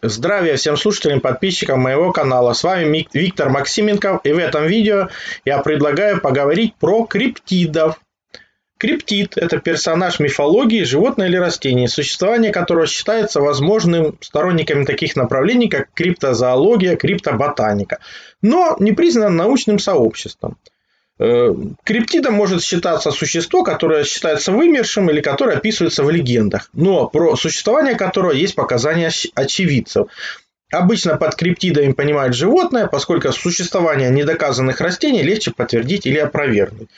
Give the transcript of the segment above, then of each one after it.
Здравия всем слушателям и подписчикам моего канала. С вами Виктор Максименков, и в этом видео я предлагаю поговорить про криптидов. Криптид – это персонаж мифологии, животное или растение, существование которого считается возможным сторонниками таких направлений, как криптозоология, криптоботаника, но не признан научным сообществом. Криптидом может считаться существо, которое считается вымершим или которое описывается в легендах, но про существование которого есть показания очевидцев. Обычно под криптидами понимают животное, поскольку существование недоказанных растений легче подтвердить или опровергнуть.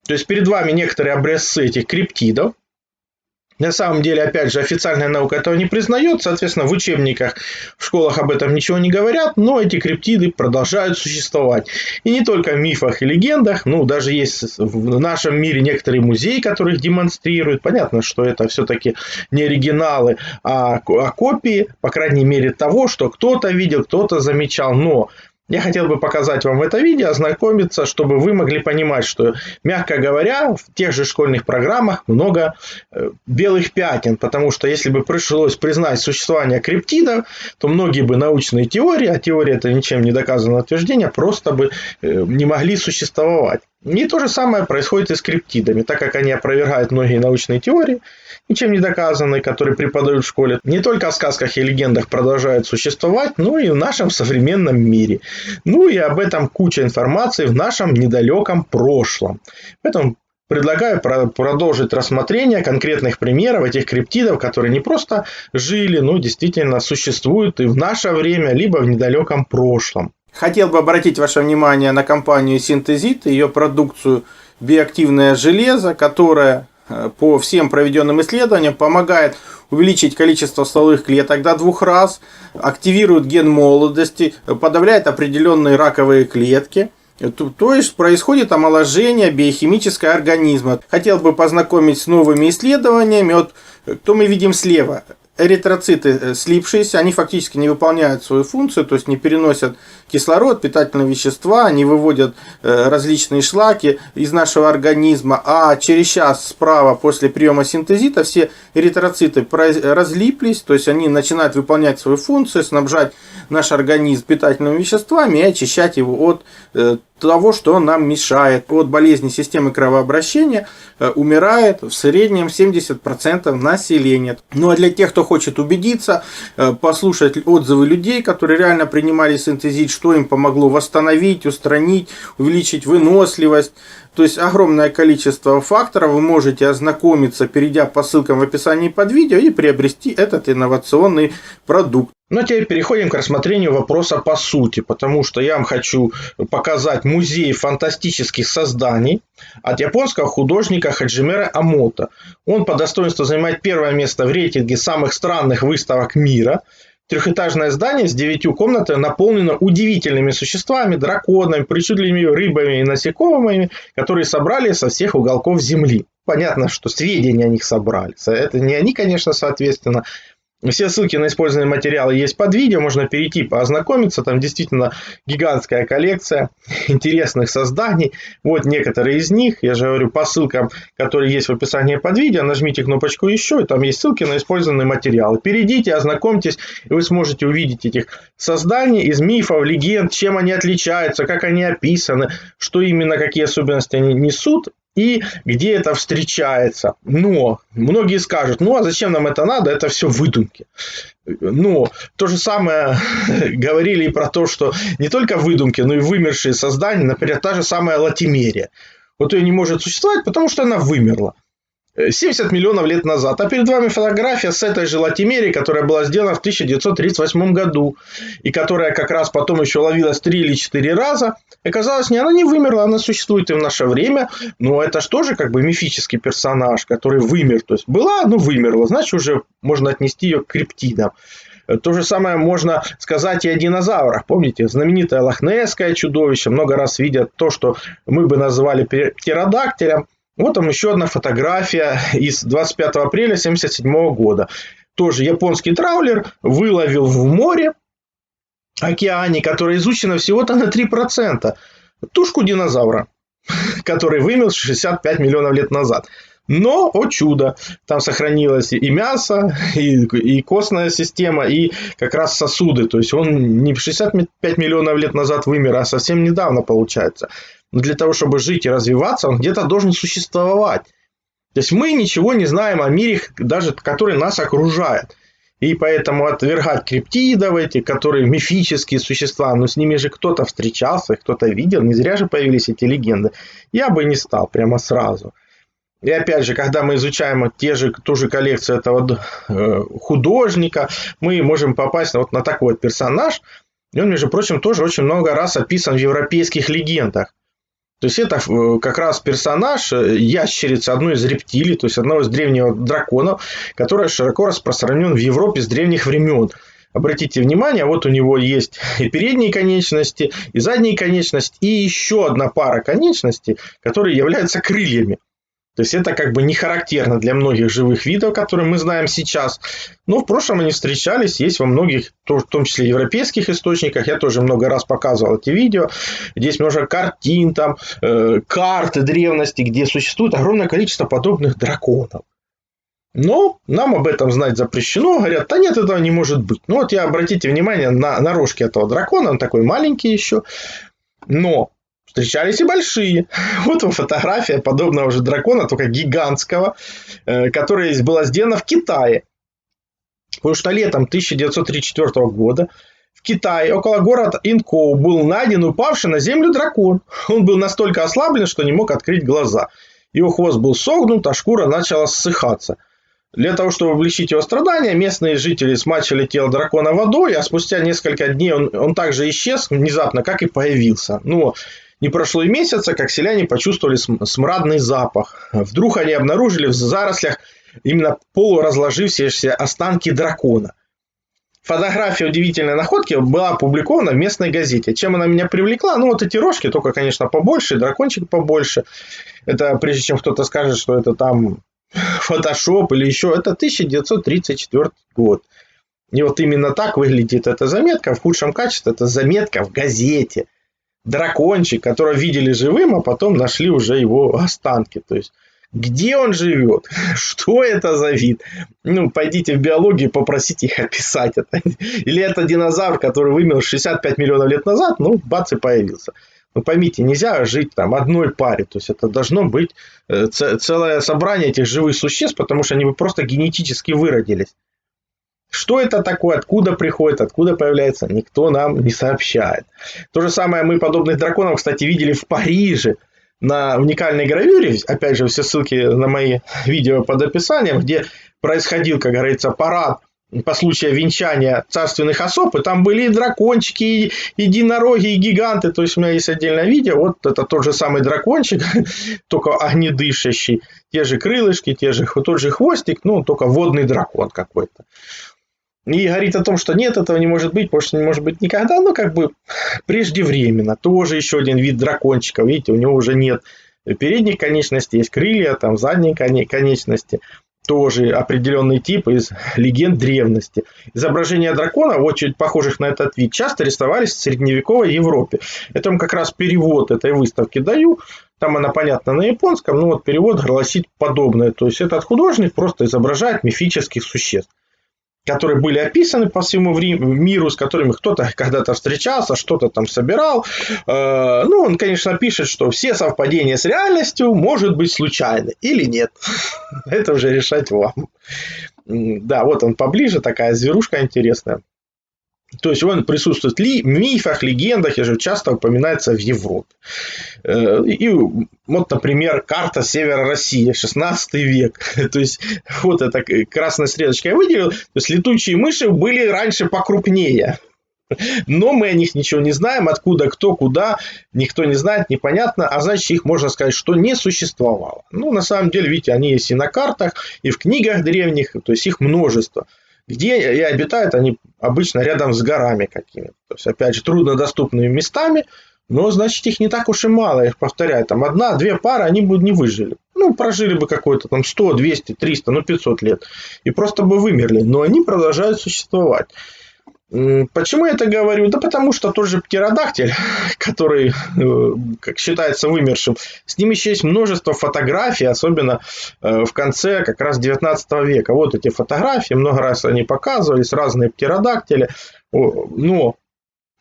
То есть перед вами некоторые образцы этих криптидов. На самом деле, опять же, официальная наука этого не признает, соответственно, в учебниках, в школах об этом ничего не говорят, но эти криптиды продолжают существовать. И не только в мифах и легендах, даже есть в нашем мире некоторые музеи, которые их демонстрируют. Понятно, что это все-таки не оригиналы, а копии, по крайней мере, того, что кто-то видел, кто-то замечал, но... Я хотел бы показать вам это видео, ознакомиться, чтобы вы могли понимать, что, мягко говоря, в тех же школьных программах много белых пятен, потому что если бы пришлось признать существование криптидов, то многие бы научные теории, а теория это ничем не доказанное утверждение, просто бы не могли существовать. И то же самое происходит и с криптидами, так как они опровергают многие научные теории, ничем не доказанные, которые преподают в школе. Не только в сказках и легендах продолжают существовать, но и в нашем современном мире. И об этом куча информации в нашем недалеком прошлом. Поэтому предлагаю продолжить рассмотрение конкретных примеров этих криптидов, которые не просто жили, но действительно существуют и в наше время, либо в недалеком прошлом. Хотел бы обратить ваше внимание на компанию Синтезит и ее продукцию биоактивное железо, которое по всем проведенным исследованиям помогает увеличить количество стволовых клеток до 2 раз, активирует ген молодости, подавляет определенные раковые клетки. То есть происходит омоложение биохимического организма. Хотел бы познакомить с новыми исследованиями. Что мы видим слева? Эритроциты слипшиеся, они фактически не выполняют свою функцию, то есть не переносят кислород, питательные вещества, они выводят различные шлаки из нашего организма, а через час справа после приема синтезита все эритроциты разлиплись, то есть они начинают выполнять свою функцию, снабжать наш организм питательными веществами и очищать его от того, что нам мешает. От болезни системы кровообращения умирает в среднем 70% населения. А для тех, кто хочет убедиться, послушать отзывы людей, которые реально принимали синтезит, что им помогло восстановить, устранить, увеличить выносливость. То есть огромное количество факторов, вы можете ознакомиться, перейдя по ссылкам в описании под видео и приобрести этот инновационный продукт. Теперь переходим к рассмотрению вопроса по сути, потому что я вам хочу показать музей фантастических созданий от японского художника Хаджимера Амото. Он по достоинству занимает первое место в рейтинге самых странных выставок мира. Трехэтажное здание с 9 комнатами наполнено удивительными существами, драконами, причудливыми рыбами и насекомыми, которые собрали со всех уголков Земли. Понятно, что сведения о них собрали. Это не они, конечно, соответственно. Все ссылки на использованные материалы есть под видео, можно перейти, ознакомиться. Там действительно гигантская коллекция интересных созданий. Вот некоторые из них, я же говорю, по ссылкам, которые есть в описании под видео, нажмите кнопочку «Еще», и там есть ссылки на использованные материалы. Перейдите, ознакомьтесь, и вы сможете увидеть этих созданий из мифов, легенд, чем они отличаются, как они описаны, что именно, какие особенности они несут. И где это встречается. Но многие скажут, а зачем нам это надо, это все выдумки. Но то же самое говорили и про то, что не только выдумки, но и вымершие создания, например, та же самая латимерия. Ее не может существовать, потому что она вымерла 70 миллионов лет назад. А перед вами фотография с этой же латимерией, которая была сделана в 1938 году. И которая как раз потом еще ловилась 3 или 4 раза. И оказалось, она не вымерла, она существует и в наше время. Но это же тоже мифический персонаж, который вымер. То есть была, вымерла. Значит, уже можно отнести ее к криптидам. То же самое можно сказать и о динозаврах. Помните, знаменитое лохнесское чудовище. Много раз видят то, что мы бы называли птеродактилем. Вот там еще одна фотография из 25 апреля 1977 года. Тоже японский траулер выловил в море, океане, которое изучено всего-то на 3%, тушку динозавра, который вымер 65 миллионов лет назад. Но, о чудо, там сохранилось и мясо, и костная система, и как раз сосуды. То есть он не 65 миллионов лет назад вымер, а совсем недавно получается. Но для того, чтобы жить и развиваться, он где-то должен существовать. То есть мы ничего не знаем о мире, даже который нас окружает. И поэтому отвергать криптидов эти, которые мифические существа, но с ними же кто-то встречался, кто-то видел, не зря же появились эти легенды, я бы не стал прямо сразу. И опять же, когда мы изучаем ту же коллекцию этого художника, мы можем попасть вот на такой вот персонаж. И он, между прочим, тоже очень много раз описан в европейских легендах. То есть это как раз персонаж ящерицы, одной из рептилий, то есть одного из древних драконов, который широко распространен в Европе с древних времен. Обратите внимание, вот у него есть и передние конечности, и задние конечности, и еще одна пара конечностей, которые являются крыльями. То есть это как бы не характерно для многих живых видов, которые мы знаем сейчас. Но в прошлом они встречались, есть во многих, в том числе европейских источниках. Я тоже много раз показывал эти видео. Здесь много картин, там, карты древности, где существует огромное количество подобных драконов. Но нам об этом знать запрещено. Говорят, да нет, этого не может быть. Ну вот обратите внимание на рожки этого дракона. Он такой маленький еще. Но встречались и большие. Вот фотография подобного же дракона, только гигантского, которая была сделана в Китае. Потому что летом 1934 года в Китае около города Инкоу был найден упавший на землю дракон. Он был настолько ослаблен, что не мог открыть глаза. Его хвост был согнут, а шкура начала ссыхаться. Для того, чтобы облегчить его страдания, местные жители смачивали тело дракона водой, а спустя несколько дней он также исчез внезапно, как и появился. Но не прошло и месяца, как селяне почувствовали смрадный запах. Вдруг они обнаружили в зарослях именно полуразложившиеся останки дракона. Фотография удивительной находки была опубликована в местной газете. Чем она меня привлекла? Ну, вот эти рожки, только, конечно, побольше, дракончик побольше. Это прежде чем кто-то скажет, что это там фотошоп или еще. Это 1934 год. И вот именно так выглядит эта заметка. В худшем качестве это заметка в газете. Дракончик, которого видели живым, а потом нашли уже его останки. То есть, где он живет? Что это за вид? Ну, пойдите в биологию, попросите их описать это. Или это динозавр, который вымер 65 миллионов лет назад, ну, бац, и появился. Ну, поймите, нельзя жить там одной паре. То есть, это должно быть целое собрание этих живых существ, потому что они бы просто генетически выродились. Что это такое, откуда приходит, откуда появляется, никто нам не сообщает. То же самое мы подобных драконов, кстати, видели в Париже на уникальной гравюре. Опять же, все ссылки на мои видео под описанием, где происходил, как говорится, парад по случаю венчания царственных особ. И там были и дракончики, и единороги, и гиганты. То есть, у меня есть отдельное видео. Вот это тот же самый дракончик, только огнедышащий. Те же крылышки, тот же хвостик, ну, только водный дракон какой-то. И говорит о том, что нет, этого не может быть, потому что не может быть никогда, но как бы преждевременно. Тоже еще один вид дракончика, видите, у него уже нет передних конечностей, есть крылья, там задние конечности. Тоже определенный тип из легенд древности. Изображения драконов, очень похожих на этот вид, часто рисовались в средневековой Европе. Это вам как раз перевод этой выставки даю. Там она понятна на японском, но вот перевод гласит подобное. То есть этот художник просто изображает мифических существ, которые были описаны по всему миру, с которыми кто-то когда-то встречался, что-то там собирал. Ну, он, конечно, пишет, что все совпадения с реальностью может быть случайны или нет. Это уже решать вам. Да, вот он поближе, такая зверушка интересная. То есть он присутствует в мифах, легендах, и же часто упоминается в Европе. И вот, например, карта севера России, 16 век. То есть вот это красной стрелочкой я выделил. То есть летучие мыши были раньше покрупнее. Но мы о них ничего не знаем, откуда, кто, куда, никто не знает, непонятно, а значит их можно сказать, что не существовало. Ну, на самом деле, видите, они есть и на картах, и в книгах древних, то есть их множество. Где и обитают они обычно рядом с горами какими-то. То есть, опять же, труднодоступными местами, но, значит, их не так уж и мало. Я их повторяю, там 1-2 пары, они бы не выжили. Ну, прожили бы какой-то там 100, 200, 300, 500 лет. И просто бы вымерли. Но они продолжают существовать. Почему я это говорю? Да потому что тот же птеродактиль, который, как считается, вымершим, с ним еще есть множество фотографий, особенно в конце как раз 19 века. Вот эти фотографии, много раз они показывались, разные птеродактили. Но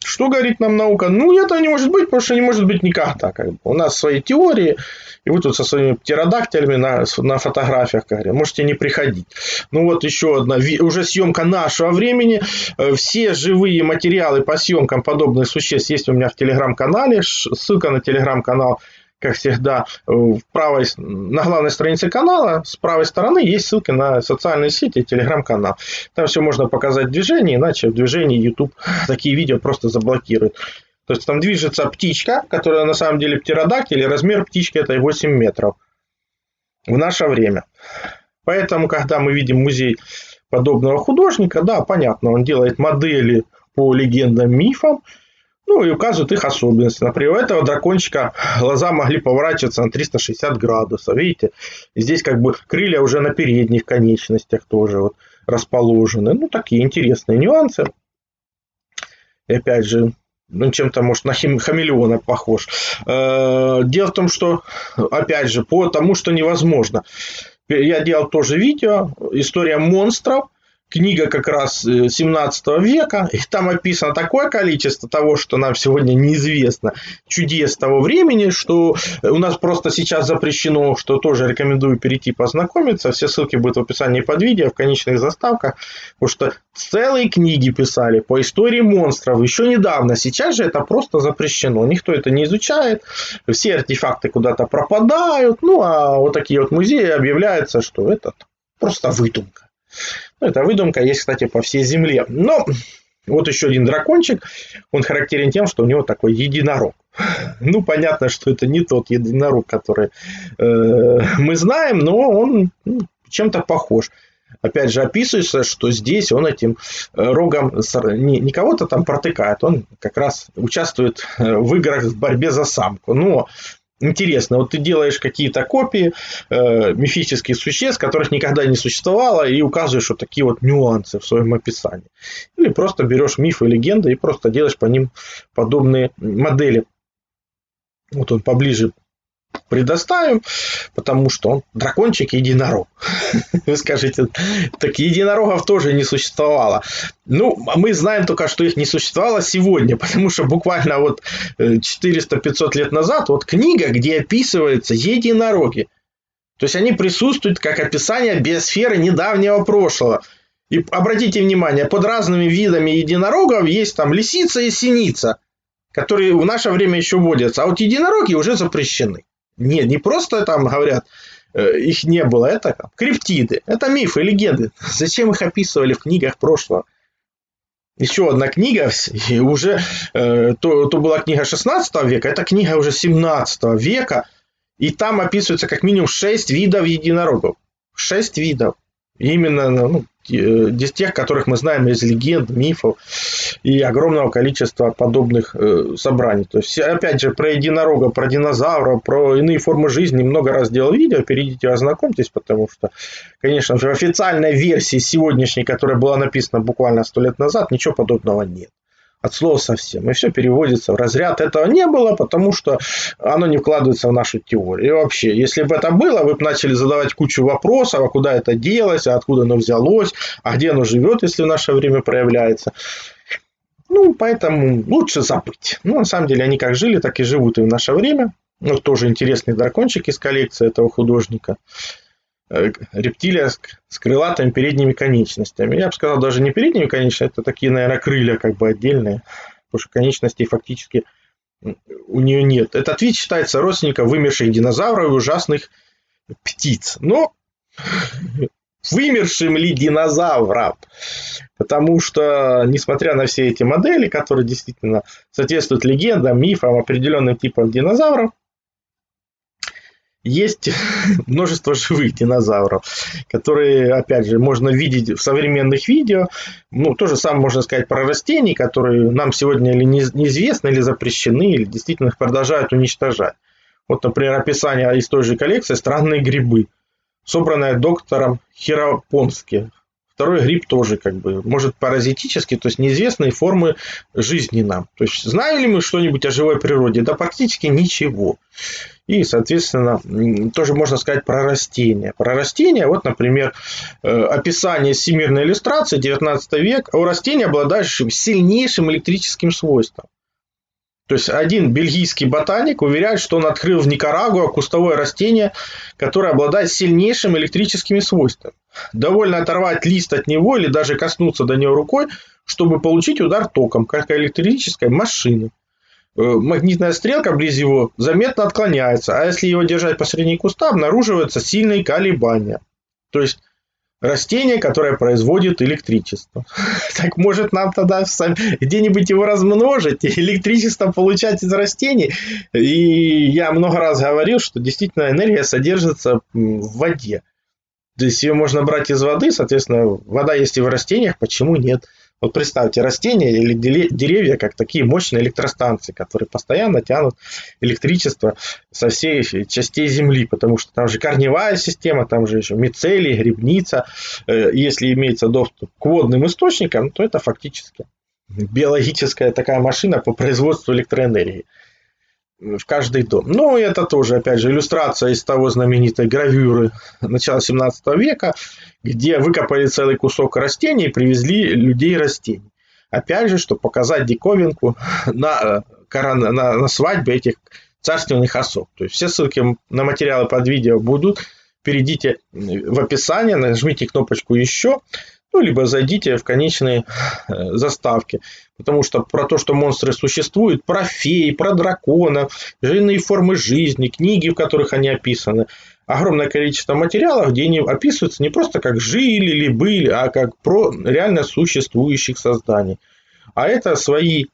что говорит нам наука? Ну, это не может быть, потому что не может быть никогда. Как бы. У нас свои теории, и вы тут со своими птеродактилями на фотографиях говорите, можете не приходить. Ну, вот еще одна, уже съемка нашего времени. Все живые материалы по съемкам подобных существ есть у меня в телеграм-канале. Ссылка на телеграм-канал, как всегда, на главной странице канала с правой стороны есть ссылка на социальные сети и телеграм-канал. Там все можно показать в движении, иначе в движении YouTube такие видео просто заблокирует. То есть там движется птичка, которая на самом деле птеродактиль, и размер птички это 8 метров в наше время. Поэтому, когда мы видим музей подобного художника, да, понятно, он делает модели по легендам, мифам, ну и указывают их особенности. Например, у этого дракончика глаза могли поворачиваться на 360 градусов. Видите, здесь как бы крылья уже на передних конечностях тоже вот расположены. Ну, такие интересные нюансы. И опять же, ну, чем-то, может, на хамелеона похож. Дело в том, что, опять же, по тому, что невозможно. Я делал тоже видео «История монстров». Книга как раз 17 века, и там описано такое количество того, что нам сегодня неизвестно, чудес того времени, что у нас просто сейчас запрещено, что тоже рекомендую перейти познакомиться. Все ссылки будут в описании под видео, в конечных заставках, потому что целые книги писали по истории монстров еще недавно. Сейчас же это просто запрещено, никто это не изучает, все артефакты куда-то пропадают, ну а вот такие вот музеи объявляются, что это просто выдумка. Ну, эта выдумка есть, кстати, по всей земле. Но вот еще один дракончик. Он характерен тем, что у него такой единорог. Ну, понятно, что это не тот единорог, который мы знаем, но он чем-то похож. Опять же, описывается, что здесь он этим рогом не кого-то там протыкает, он как раз участвует в играх в борьбе за самку. Но интересно, вот ты делаешь какие-то копии мифических существ, которых никогда не существовало, и указываешь вот такие вот нюансы в своем описании. Или просто берешь мифы и легенды и просто делаешь по ним подобные модели. Вот он поближе предоставим, потому что он дракончик единорог. Вы скажете, так единорогов тоже не существовало. Ну, мы знаем только, что их не существовало сегодня, потому что буквально вот 400-500 лет назад вот книга, где описываются единороги. То есть они присутствуют как описание биосферы недавнего прошлого. И обратите внимание, под разными видами единорогов есть там лисица и синица, которые в наше время еще водятся, а вот единороги уже запрещены. Нет, не просто там говорят, их не было, это криптиды, это мифы, легенды. Зачем их описывали в книгах прошлого? Еще одна книга, уже то была книга 16 века, это книга уже 17 века, и там описывается как минимум 6 видов единорогов. 6 видов. Именно тех, которых мы знаем из легенд, мифов и огромного количества подобных собраний. То есть, опять же, про единорога, про динозавров, про иные формы жизни много раз делал видео, перейдите, ознакомьтесь, потому что, конечно же, в официальной версии сегодняшней, которая была написана буквально 100 лет назад, ничего подобного нет. От слова совсем. И все переводится в разряд. Этого не было, потому что оно не вкладывается в нашу теорию. И вообще, если бы это было, вы бы начали задавать кучу вопросов, а куда это делось, а откуда оно взялось, а где оно живет, если в наше время проявляется. Ну, поэтому лучше забыть. Ну, на самом деле, они как жили, так и живут и в наше время. Вот тоже интересный дракончик из коллекции этого художника. Рептилия с крылатыми передними конечностями. Я бы сказал, даже не передними конечностями, это такие, наверное, крылья как бы отдельные, потому что конечностей фактически у нее нет. Этот вид считается родственником вымерших динозавров и ужасных птиц. Но вымершим ли динозавров? Потому что, несмотря на все эти модели, которые действительно соответствуют легендам, мифам, определенным типам динозавров, есть множество живых динозавров, которые, опять же, можно видеть в современных видео. Ну, то же самое можно сказать про растений, которые нам сегодня или неизвестны, или запрещены, или действительно их продолжают уничтожать. Вот, например, описание из той же коллекции «Странные грибы», собранное доктором Хиропонски второй гриб тоже как бы может паразитически, то есть неизвестные формы жизни нам. То есть знаем ли мы что-нибудь о живой природе? Да практически ничего. И, соответственно, тоже можно сказать про растения. Про растения, вот, например, описание всемирной иллюстрации, 19 век, о растении, обладающем сильнейшим электрическим свойством. То есть один бельгийский ботаник уверяет, что он открыл в Никарагуа кустовое растение, которое обладает сильнейшими электрическими свойствами. Довольно оторвать лист от него или даже коснуться до него рукой, чтобы получить удар током, как электрической машины. Магнитная стрелка близ его заметно отклоняется, а если его держать посредине куста, обнаруживаются сильные колебания. То есть растение, которое производит электричество. Так может нам тогда где-нибудь его размножить, и электричество получать из растений? И я много раз говорил, что действительно энергия содержится в воде. То есть ее можно брать из воды, соответственно, вода есть и в растениях, почему нет? Вот представьте, растения или деревья, как такие мощные электростанции, которые постоянно тянут электричество со всех частей Земли, потому что там же корневая система, там же еще мицелий, грибница. Если имеется доступ к водным источникам, то это фактически биологическая такая машина по производству электроэнергии в каждый дом. Ну, это тоже, опять же, иллюстрация из того знаменитой гравюры начала 17 века, где выкопали целый кусок растений и привезли людей растений. Опять же, чтобы показать диковинку на свадьбе этих царственных особ. То есть все ссылки на материалы под видео будут. Перейдите в описание, нажмите кнопочку «Еще», ну, либо зайдите в конечные заставки. Потому что про то, что монстры существуют, про фей, про драконов, иные формы жизни, книги, в которых они описаны. Огромное количество материалов, где они описываются не просто как жили или были, а как про реально существующих созданий. А это свои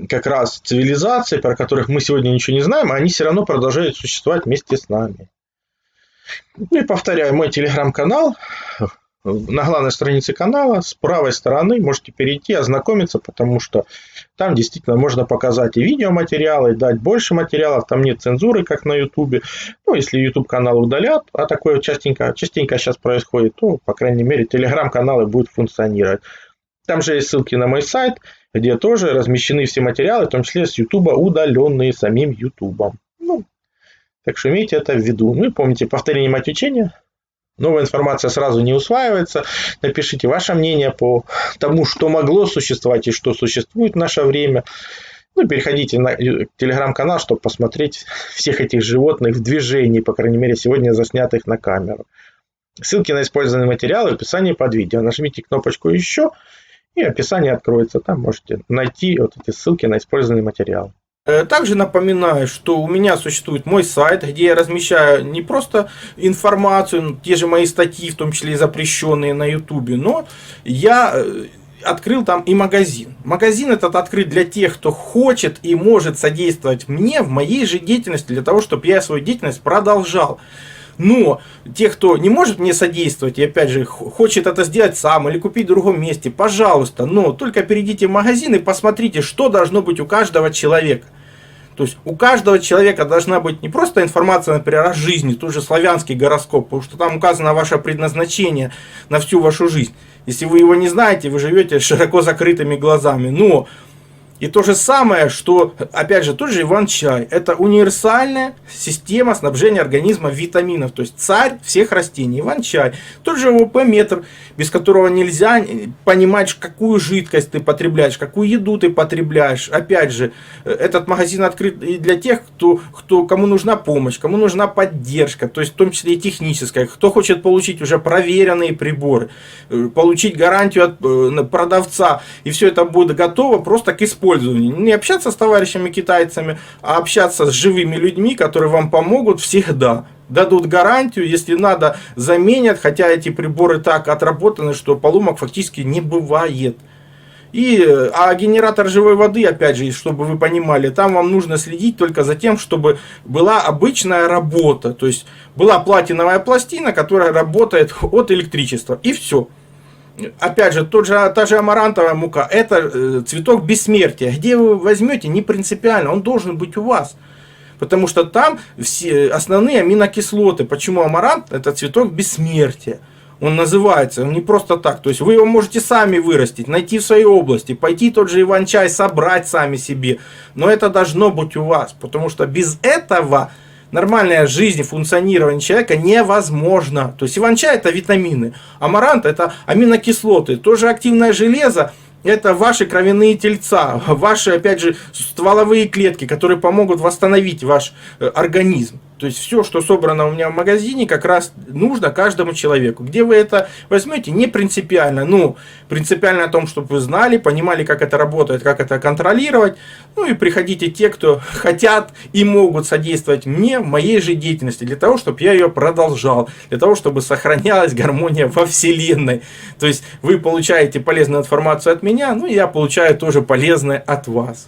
как раз цивилизации, про которых мы сегодня ничего не знаем, а они все равно продолжают существовать вместе с нами. Ну и повторяю, мой телеграм-канал. На главной странице канала с правой стороны можете перейти, ознакомиться, потому что там действительно можно показать и видеоматериалы, и дать больше материалов. Там нет цензуры, как на Ютубе. Ну, если YouTube канал удалят, а такое частенько сейчас происходит, то, по крайней мере, телеграм-каналы будут функционировать. Там же есть ссылки на мой сайт, где тоже размещены все материалы, в том числе с Ютуба, удаленные самим Ютубом. Ну, так что имейте это в виду. Ну и помните, повторение мать учения. Новая информация сразу не усваивается. Напишите ваше мнение по тому, что могло существовать и что существует в наше время. Ну, переходите на телеграм-канал, чтобы посмотреть всех этих животных в движении, по крайней мере, сегодня заснятых на камеру. Ссылки на использованные материалы в описании под видео. Нажмите кнопочку «Еще», и описание откроется. Там можете найти вот эти ссылки на использованные материалы. Также напоминаю, что у меня существует мой сайт, где я размещаю не просто информацию, те же мои статьи, в том числе и запрещенные на Ютубе, но я открыл там и магазин. Магазин этот открыт для тех, кто хочет и может содействовать мне в моей же деятельности, для того, чтобы я свою деятельность продолжал. Но те, кто не может мне содействовать и опять же хочет это сделать сам или купить в другом месте, пожалуйста, но только перейдите в магазин и посмотрите, что должно быть у каждого человека. То есть у каждого человека должна быть не просто информация, например, о жизни, тот же славянский гороскоп, потому что там указано ваше предназначение на всю вашу жизнь. Если вы его не знаете, вы живете с широко закрытыми глазами. Но и то же самое, что, опять же, тот же Иван-чай. Это универсальная система снабжения организма витаминов. То есть царь всех растений. Иван-чай. Тот же ОВП-метр, без которого нельзя понимать, какую жидкость ты потребляешь, какую еду ты потребляешь. Опять же, этот магазин открыт и для тех, кому нужна помощь, кому нужна поддержка. То есть в том числе и техническая. Кто хочет получить уже проверенные приборы, получить гарантию от продавца. И все это будет готово просто к использованию. Не общаться с товарищами китайцами, а общаться с живыми людьми, которые вам помогут всегда. Дадут гарантию, если надо, заменят, хотя эти приборы так отработаны, что поломок фактически не бывает. А генератор живой воды, опять же, чтобы вы понимали, там вам нужно следить только за тем, чтобы была обычная работа. То есть была платиновая пластина, которая работает от электричества. И все. Опять же, та же амарантовая мука, это цветок бессмертия. Где вы возьмете, не принципиально, он должен быть у вас. Потому что там все основные аминокислоты. Почему амарант? Это цветок бессмертия. Он называется, он не просто так. То есть вы его можете сами вырастить, найти в своей области, пойти тот же иван-чай собрать сами себе. Но это должно быть у вас, потому что без этого нормальная жизнь, функционирование человека невозможно. То есть иван-чай это витамины, амарант это аминокислоты, тоже активное железо. Это ваши кровяные тельца, ваши, опять же, стволовые клетки, которые помогут восстановить ваш организм. То есть все, что собрано у меня в магазине, как раз нужно каждому человеку. Где вы это возьмете, не принципиально. Ну, принципиально о том, чтобы вы знали, понимали, как это работает, как это контролировать. Ну и приходите те, кто хотят и могут содействовать мне в моей же деятельности, для того, чтобы я ее продолжал, для того, чтобы сохранялась гармония во Вселенной. То есть вы получаете полезную информацию от меня, ну и я получаю тоже полезное от вас.